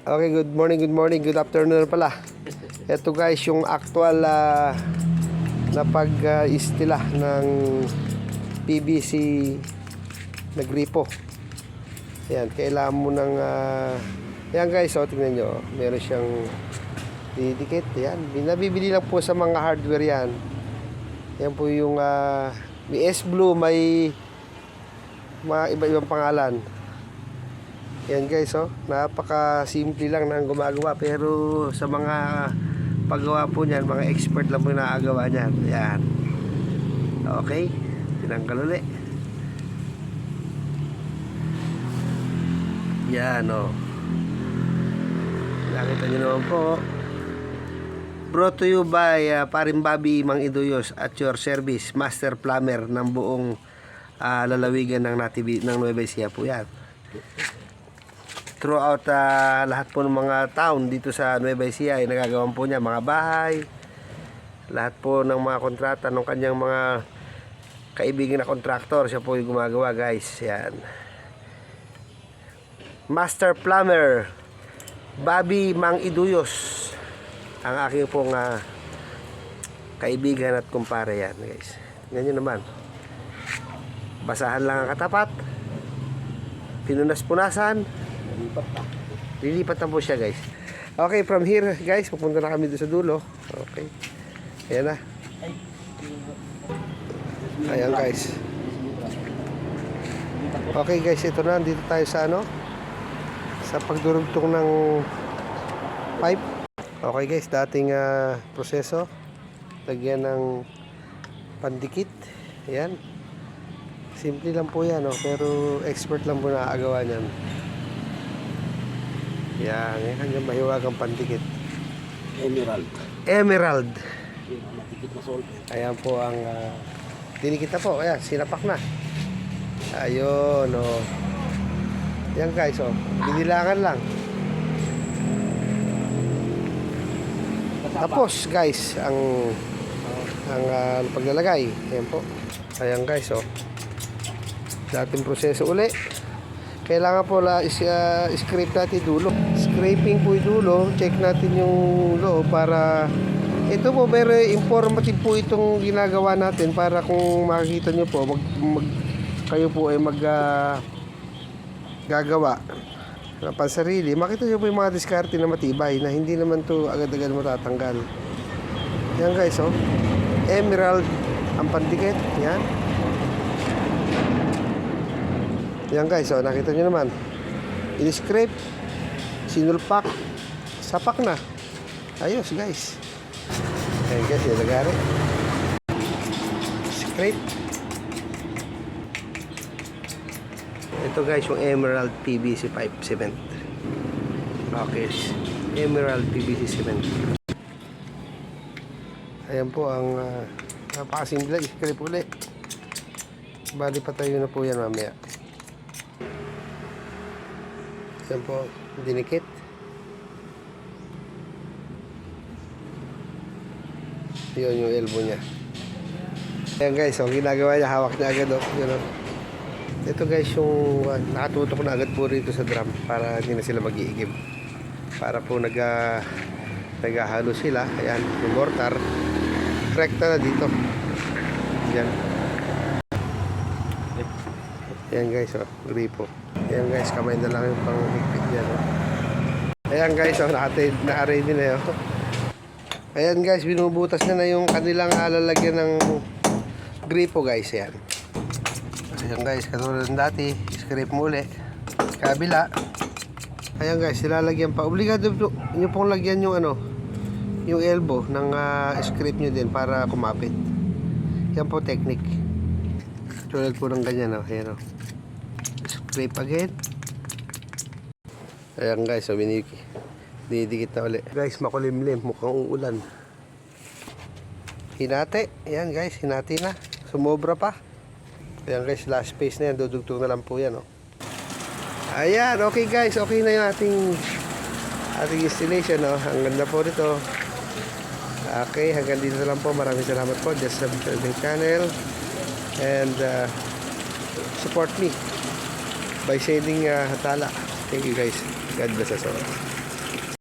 Okay, good morning, good afternoon pala. Ito guys, yung actual na pag-istila ng PVC na gripo. Ayan, kailangan mo ng ayan guys, tingnan nyo. Meron siyang didikit. Ayan, binabibili lang po sa mga hardware yan. Yan po yung may S-Blue, may mga iba-ibang pangalan. Yan guys, napaka simple lang nang gumagawa, pero sa mga paggawa po niyan, mga expert lang po na nakagawa niyan. Yan. Okay, tinanggal ulit. Yan, nakita niyo naman po. Brought to you by Paring Bobby Mang Iduyos at your service, Master Plumber ng buong lalawigan ng Nueva Ecija po yan. Throughout lahat po ng mga town dito sa Nueva Ecija ay nagagawan po niya mga bahay, lahat po ng mga kontrata ng kanyang mga kaibigan na kontraktor, siya po yung gumagawa guys. Yan, Master Plumber Bobby Mang Iduyos ang aking pong kaibigan at kumpare. Yan guys, ganyan naman, basahan lang ang katapat, pinunas-punasan, lilipat na po siya guys. Okay, from here guys, pupunta na kami doon sa dulo. Okay, ayan na. Ayan guys. Okay guys, ito na, dito tayo sa sa pagdurugtong ng pipe. Okay guys, dating proseso, lagyan ng pandikit. Ayan, simple lang po yan, pero expert lang po nakagawa niyan. Yan, yung kanyang mahiwagang pandikit. Emerald. Ayan po ang dinikit na po. Ayan, sinapak na. Ayun, yan guys, binilangan lang. Tapos guys, ang paglalagay. Ayan po. Ayan guys, dating proseso uli. Kailangan po scrape natin dulo. Scraping po yung dulo. Check natin yung loob para ito po, very informative po itong ginagawa natin, para kung makikita nyo po, kayo po ay gagawa na pansarili, makita nyo po yung mga diskarte na matibay, na hindi naman to agad-agad matatanggal. Yan guys, emerald ang pandikit. Yan. Yan guys, nakita nyo naman, in-scrape, sinulpak, sapak na. Ayos guys. Ayan guys, nilagari, scrape. Ito guys, yung emerald PVC pipe cement. Okay, emerald PVC cement. Ayan po ang napakasimple. Scrape ulit. Bali patayo na po yan mamaya. Yan po, dinikit. Yun yung elbow niya. Ayan guys, ginagawa niya, hawak niya agad. Yun, ito guys, yung nakatutok na agad po rito sa drum, para hindi na sila mag-iigib. Para po naghahalo sila. Ayan, yung mortar rekta na dito. Yan. Ayan guys, gripo. Ayan guys, kamay na lang yung pang-higpit niya. Ayan guys, naka-ready na yun. Ayan guys, binubutas na yung kanilang lalagyan ng gripo guys. Ayan. Ayan guys, katulad ng dati, scrape muli. Kabila. Ayan guys, nilalagyan pa. Obligado nyo pong lagyan yung yung elbow ng scrape nyo din para kumapit. Yan po technique. Tulad po ng ganyan. Ayan, scrape again. Ayan guys, dinidikit na ulit. Guys, makulimlim, mukhang uulan. Hinati. Ayan guys, hinati na. Sumobra pa. Ayan guys, last space na yan. Dudugtong na lang po yan. Ayan, okay guys. Okay na yung ating installation. Ang ganda po nito. Okay, hanggang dito na lang po. Maraming salamat po. Just subscribe to the channel. And support me by sending hatala. Thank you guys. God bless us all.